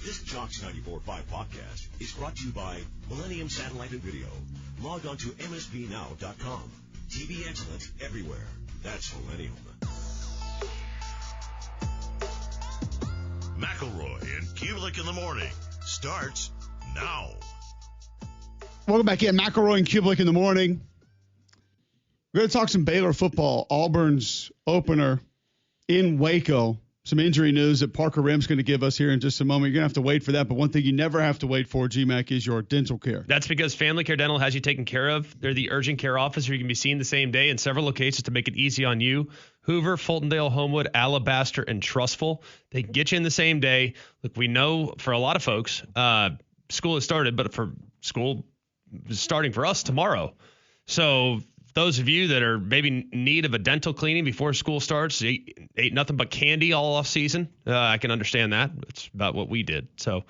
This Jocks 94.5 podcast is brought to you by Millennium Satellite and Video. Log on to msbnow.com. TV excellence everywhere. That's Millennium. McElroy and Cubelic in the morning starts now. Welcome back in. McElroy and Cubelic in the morning. We're going to talk some Baylor football. Auburn's opener in Waco. Some injury news that Parker Rehm's going to give us here in just a moment. You're going to have to wait for that. But one thing you never have to wait for, GMAC, is your dental care. That's because Family Care Dental has you taken care of. They're the urgent care office where you can be seen the same day in several locations to make it easy on you. Hoover, Fultondale, Homewood, Alabaster, and Trustful. They can get you in the same day. Look, we know for a lot of folks, school has started, but for school is starting for us tomorrow. So those of you that are maybe in need of a dental cleaning before school starts, ate nothing but candy all off season. I can understand that. It's about what we did. So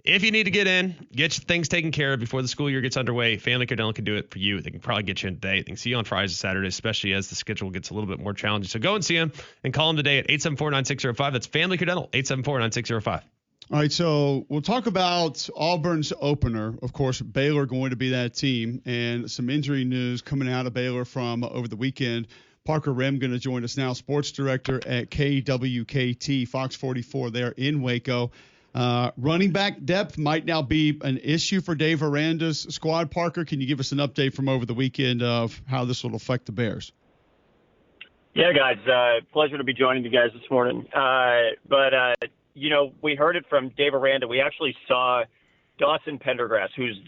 if you need to get in, get your things taken care of before the school year gets underway, Family Care Dental can do it for you. They can probably get you in today. They can see you on Fridays and Saturdays, especially as the schedule gets a little bit more challenging. So go and see them and call them today at 874-9605. That's Family Care Dental, 874-9605. All right, so we'll talk about Auburn's opener. Of course, Baylor going to be that team, and some injury news coming out of Baylor from over the weekend. Parker Rehm going to join us now, sports director at KWKT, Fox 44 there in Waco. Running back depth might now be an issue for Dave Aranda's squad. Parker, can you give us an update from over the weekend of how this will affect the Bears? Yeah, guys, pleasure to be joining you guys this morning. You know, we heard it from Dave Aranda. We actually saw Dawson Pendergrass, who's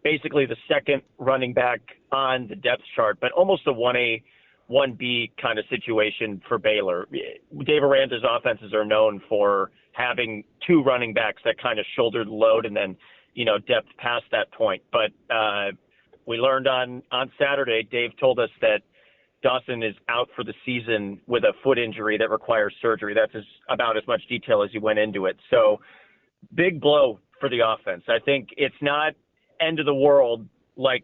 basically the second running back on the depth chart, but almost a 1A, 1B kind of situation for Baylor. Dave Aranda's offenses are known for having two running backs that kind of shoulder the load and then, you know, depth past that point. But we learned on Saturday, Dave told us that Dawson is out for the season with a foot injury that requires surgery. That's about as much detail as he went into it. So big blow for the offense. I think it's not end of the world like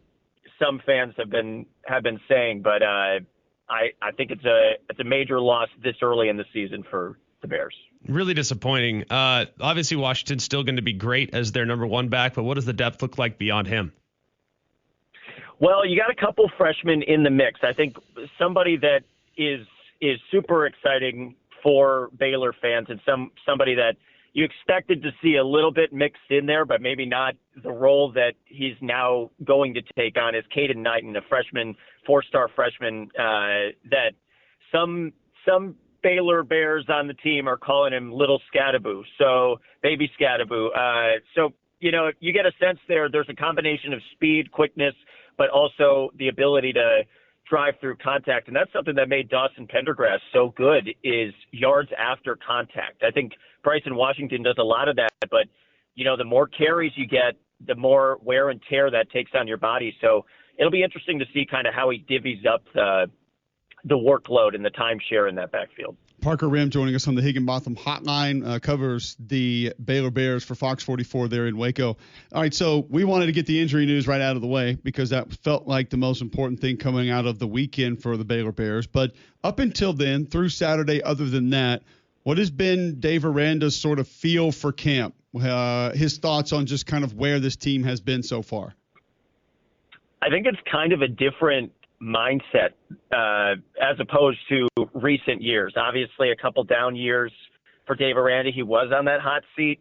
some fans have been saying, but I think it's a major loss this early in the season for the Bears. Really disappointing. Obviously, Washington's still going to be great as their number one back, but what does the depth look like beyond him? Well, you got a couple freshmen in the mix. I think somebody that is super exciting for Baylor fans and somebody that you expected to see a little bit mixed in there, but maybe not the role that he's now going to take on is Caden Knighton, a freshman, four-star freshman that some Baylor Bears on the team are calling him Little Scattaboo, so baby Scattaboo. So, you know, you get a sense there's a combination of speed, quickness, but also the ability to drive through contact. And that's something that made Dawson Pendergrass so good is yards after contact. I think Bryson Washington does a lot of that, but, you know, the more carries you get, the more wear and tear that takes on your body. So it'll be interesting to see kind of how he divvies up the workload and the timeshare in that backfield. Parker Rehm joining us on the Higginbotham Hotline, covers the Baylor Bears for Fox 44 there in Waco. All right, so we wanted to get the injury news right out of the way because that felt like the most important thing coming out of the weekend for the Baylor Bears. But up until then, through Saturday, other than that, what has been Dave Aranda's sort of feel for camp, his thoughts on just kind of where this team has been so far? I think it's kind of a different mindset as opposed to recent years. Obviously, a couple down years for Dave Aranda. He was on that hot seat.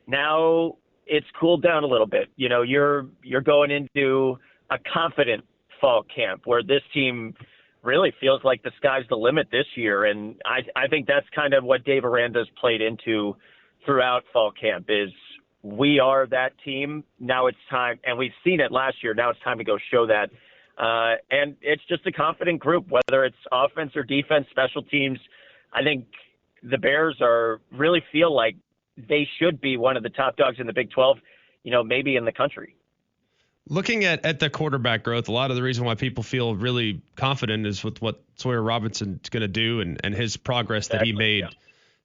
Now it's cooled down a little bit. You know, you're going into a confident fall camp where this team really feels like the sky's the limit this year. And I think that's kind of what Dave Aranda's played into throughout fall camp is we are that team. Now it's time, and we've seen it last year. Now it's time to go show that. And it's just a confident group, whether it's offense or defense, special teams. I think the Bears really feel like they should be one of the top dogs in the Big 12, you know, maybe in the country. Looking at the quarterback growth, a lot of the reason why people feel really confident is with what Sawyer Robinson's going to do and his progress that he made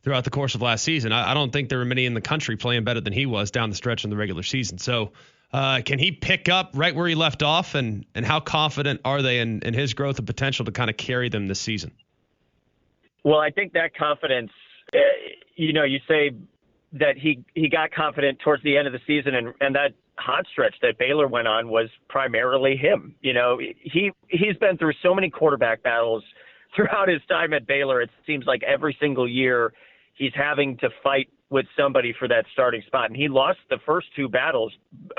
throughout the course of last season. I don't think there were many in the country playing better than he was down the stretch in the regular season. So can he pick up right where he left off, and how confident are they in his growth and potential to kind of carry them this season? Well, I think that confidence, you know, you say that he got confident towards the end of the season, and that hot stretch that Baylor went on was primarily him. You know, he's been through so many quarterback battles throughout his time at Baylor. It seems like every single year he's having to fight with somebody for that starting spot. And he lost the first two battles,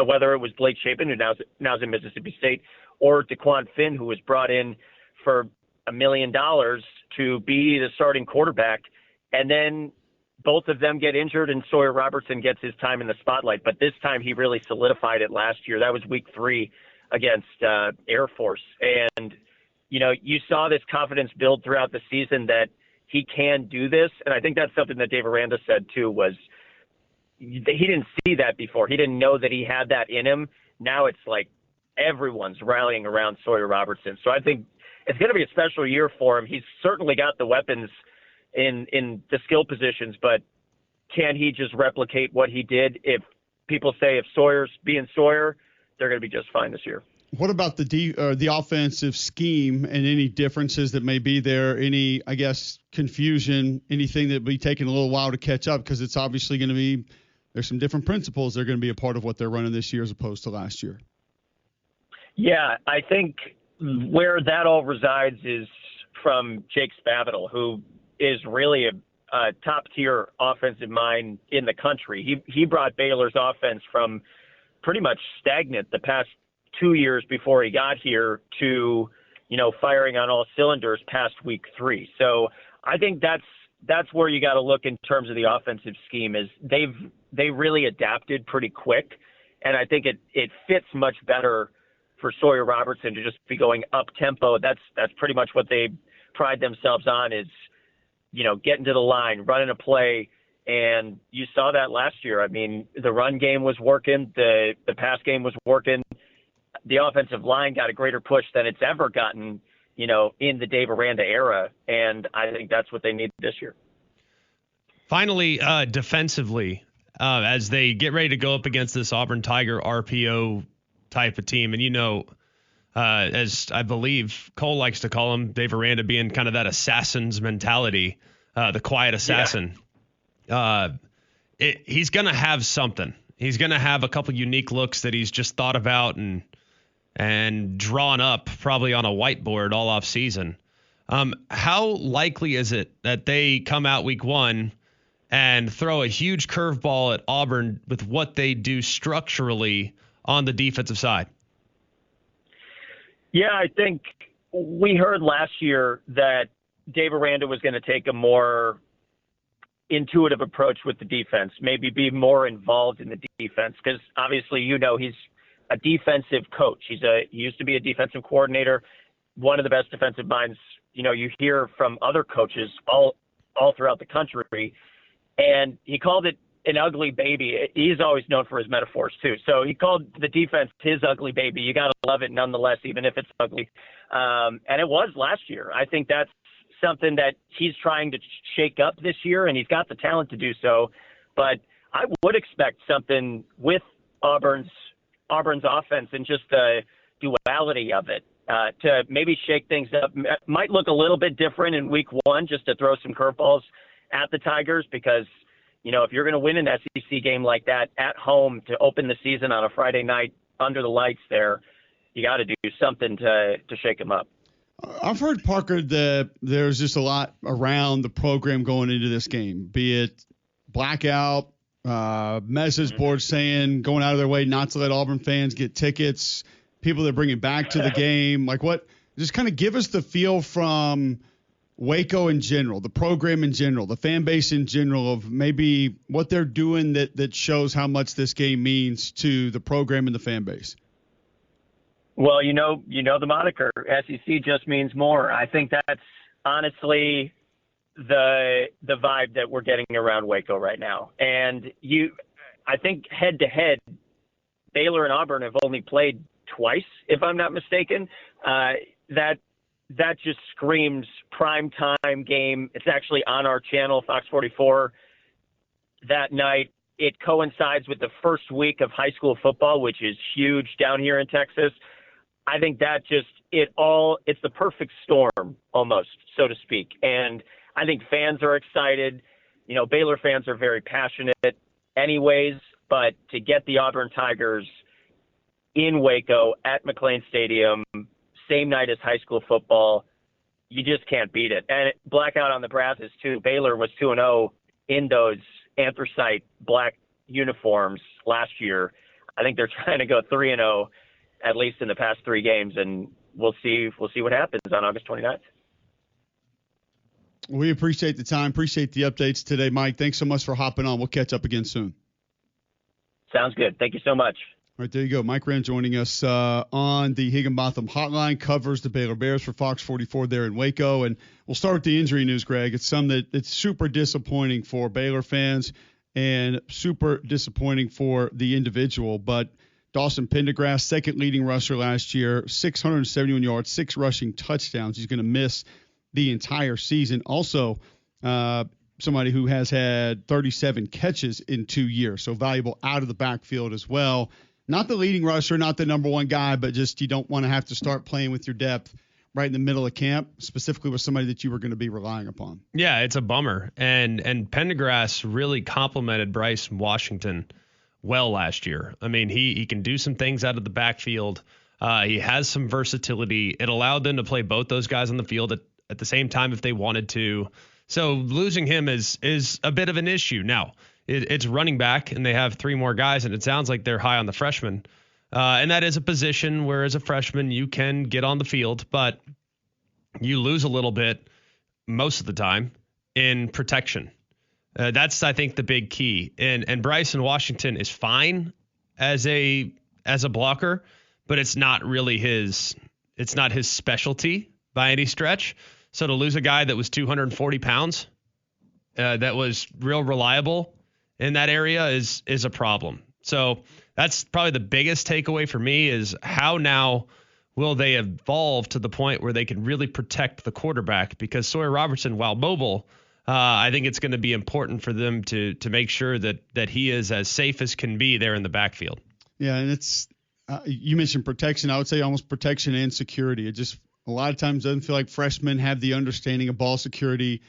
whether it was Blake Shapen, who now's in Mississippi State, or DeQuan Finn, who was brought in for $1 million to be the starting quarterback. And then both of them get injured and Sawyer Robertson gets his time in the spotlight. But this time he really solidified it last year. That was week 3 against Air Force. And, you know, you saw this confidence build throughout the season that he can do this. And I think that's something that Dave Aranda said too, was he didn't see that before. He didn't know that he had that in him. Now it's like everyone's rallying around Sawyer Robertson. So I think it's going to be a special year for him. He's certainly got the weapons in the skill positions, but can he just replicate what he did? If people say if Sawyer's being Sawyer, they're going to be just fine this year. What about the offensive scheme and any differences that may be there? Any, I guess, confusion, anything that will be taking a little while to catch up, because it's obviously going to be, there's some different principles that are going to be a part of what they're running this year as opposed to last year. Yeah, I think where that all resides is from Jake Spavital, who is really a top-tier offensive mind in the country. He brought Baylor's offense from pretty much stagnant the past 2 years before he got here to, you know, firing on all cylinders past week 3. So I think that's where you got to look in terms of the offensive scheme, is they really adapted pretty quick. And I think it fits much better for Sawyer Robertson to just be going up tempo. That's pretty much what they pride themselves on, is, you know, getting to the line, running a play. And you saw that last year. I mean, the run game was working. The pass game was working. The offensive line got a greater push than it's ever gotten, you know, in the Dave Aranda era. And I think that's what they need this year. Finally, defensively, as they get ready to go up against this Auburn Tiger RPO type of team, and, you know, as I believe Cole likes to call him, Dave Aranda being kind of that assassin's mentality, the quiet assassin. Yeah. He's going to have something. He's going to have a couple unique looks that he's just thought about and drawn up probably on a whiteboard all off season. How likely is it that they come out week 1 and throw a huge curveball at Auburn with what they do structurally on the defensive side? Yeah, I think we heard last year that Dave Aranda was going to take a more intuitive approach with the defense, maybe be more involved in the defense, because obviously, you know, he's a defensive coach. He used to be a defensive coordinator, one of the best defensive minds, you know, you hear from other coaches all throughout the country. And he called it an ugly baby. He's always known for his metaphors too. So he called the defense his ugly baby. You got to love it nonetheless, even if it's ugly. And it was last year. I think that's something that he's trying to shake up this year, and he's got the talent to do so. But I would expect something with Auburn's offense and just the duality of it to maybe shake things up. Might look a little bit different in week 1, just to throw some curveballs at the Tigers, because, you know, if you're going to win an SEC game like that at home to open the season on a Friday night under the lights there, you got to do something to shake them up. I've heard, Parker, that there's just a lot around the program going into this game, be it blackout, message boards saying, going out of their way not to let Auburn fans get tickets, people that bring it back to the game. Like, what? Just kind of give us the feel from Waco in general, the program in general, the fan base in general, of maybe what they're doing that shows how much this game means to the program and the fan base. Well, you know the moniker SEC just means more. I think that's honestly the vibe that we're getting around Waco right now. And I think head to head, Baylor and Auburn have only played twice, if I'm not mistaken. That just screams prime time game. It's actually on our channel, Fox 44, that night. It coincides with the first week of high school football, which is huge down here in Texas. I think that it's the perfect storm almost, so to speak. And I think fans are excited. You know, Baylor fans are very passionate. anyways, but to get the Auburn Tigers in Waco at McLean Stadium, same night as high school football, you just can't beat it. And blackout on the Brazos, too. Baylor was 2-0 in those anthracite black uniforms last year. I think they're trying to go 3-0, at least in the past 3 games, and we'll see what happens on August 29th. We appreciate the time, appreciate the updates today, Mike. Thanks so much for hopping on. We'll catch up again soon. Sounds good. Thank you so much. All right, there you go. Mike Rehm joining us on the Higginbotham Hotline, covers the Baylor Bears for Fox 44 there in Waco. And we'll start with the injury news, Greg. It's it's super disappointing for Baylor fans and super disappointing for the individual. But Dawson Pendergrass, second leading rusher last year, 671 yards, 6 rushing touchdowns. He's going to miss the entire season. Also, somebody who has had 37 catches in 2 years, so valuable out of the backfield as well. Not the leading rusher, not the number one guy, but just you don't want to have to start playing with your depth right in the middle of camp, specifically with somebody that you were going to be relying upon. Yeah, it's a bummer. And Pendergrass really complimented Bryce Washington well last year. I mean, he can do some things out of the backfield. He has some versatility. It allowed them to play both those guys on the field at the same time if they wanted to. So losing him is a bit of an issue. Now, it's running back, and they have 3 more guys, and it sounds like they're high on the freshman. And that is a position where, as a freshman, you can get on the field, but you lose a little bit most of the time in protection. That's, I think, the big key. And Bryson Washington is fine as a blocker, but it's not really his specialty by any stretch. So to lose a guy that was 240 pounds, that was real reliable in that area is a problem. So that's probably the biggest takeaway for me is how now will they evolve to the point where they can really protect the quarterback? Because Sawyer Robertson, while mobile, I think it's going to be important for them to make sure that he is as safe as can be there in the backfield. Yeah, and it's you mentioned protection. I would say almost protection and security. It just a lot of times doesn't feel like freshmen have the understanding of ball security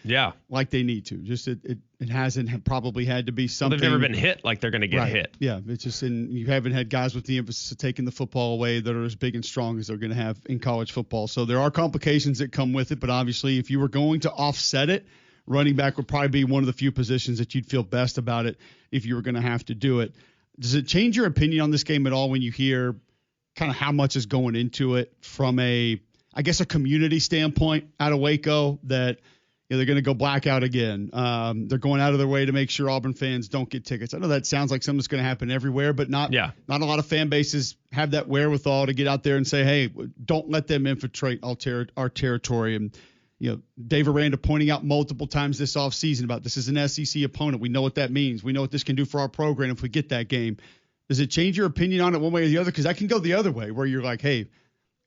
like they need to. Just it hasn't probably had to be something. They've never been hit like they're going to get hit. Yeah, it's just you haven't had guys with the emphasis of taking the football away that are as big and strong as they're going to have in college football. So there are complications that come with it, but obviously if you were going to offset it, running back would probably be one of the few positions that you'd feel best about it if you were going to have to do it. Does it change your opinion on this game at all when you hear kind of how much is going into it from a community standpoint out of Waco that they're going to go blackout again? They're going out of their way to make sure Auburn fans don't get tickets. I know that sounds like something that's going to happen everywhere, but not a lot of fan bases have that wherewithal to get out there and say, hey, don't let them infiltrate our territory. And Dave Aranda pointing out multiple times this offseason about this is an SEC opponent. We know what that means. We know what this can do for our program if we get that game. Does it change your opinion on it one way or the other? Because that can go the other way where you're like, hey,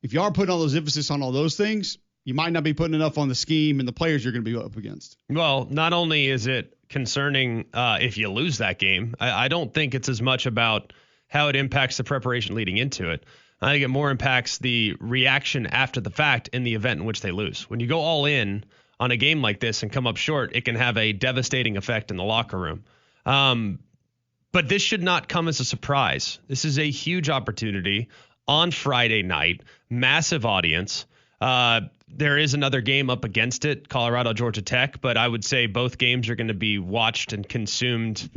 if you are putting all those emphasis on all those things, you might not be putting enough on the scheme and the players you're going to be up against. Well, not only is it concerning if you lose that game, I don't think it's as much about how it impacts the preparation leading into it. I think it more impacts the reaction after the fact in the event in which they lose. When you go all in on a game like this and come up short, it can have a devastating effect in the locker room. But this should not come as a surprise. This is a huge opportunity on Friday night, massive audience. There is another game up against it, Colorado, Georgia Tech, but I would say both games are going to be watched and consumed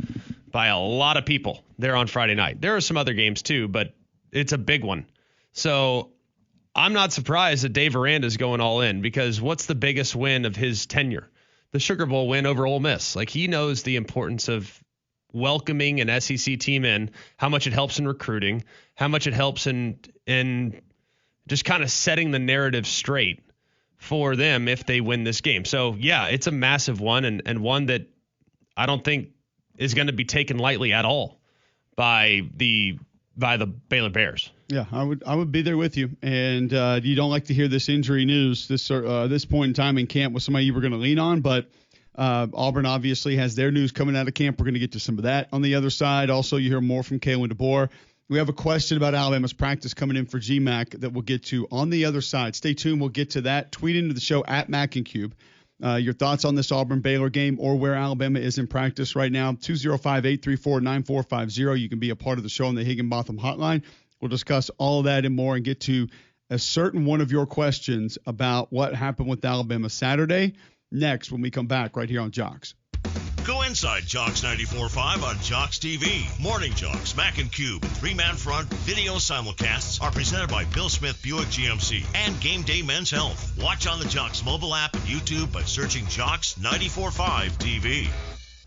by a lot of people there on Friday night. There are some other games too, but it's a big one. So I'm not surprised that Dave Aranda is going all in, because what's the biggest win of his tenure? The Sugar Bowl win over Ole Miss. Like, he knows the importance of welcoming an SEC team in, how much it helps in recruiting, how much it helps in just kind of setting the narrative straight for them if they win this game. So, yeah, it's a massive one, and one that I don't think is going to be taken lightly at all by the Baylor Bears. Yeah, I would be there with you. And you don't like to hear this injury news this point in time in camp with somebody you were going to lean on, but Auburn obviously has their news coming out of camp. We're going to get to some of that on the other side. Also, you hear more from Kalen DeBoer. We have a question about Alabama's practice coming in for GMAC that we'll get to on the other side. Stay tuned. We'll get to that. Tweet into the show at Mac and Cube. your thoughts on this Auburn-Baylor game or where Alabama is in practice right now. 205-834-9450. You can be a part of the show on the Higginbotham hotline. We'll discuss all of that and more and get to a certain one of your questions about what happened with Alabama Saturday next when we come back right here on Jocks. Go inside Jocks 94.5 on Jocks TV. Morning Jocks, Mac and Cube, and Three-Man Front video simulcasts are presented by Bill Smith Buick GMC and Game Day Men's Health. Watch on the Jocks mobile app and YouTube by searching Jocks 94.5 TV.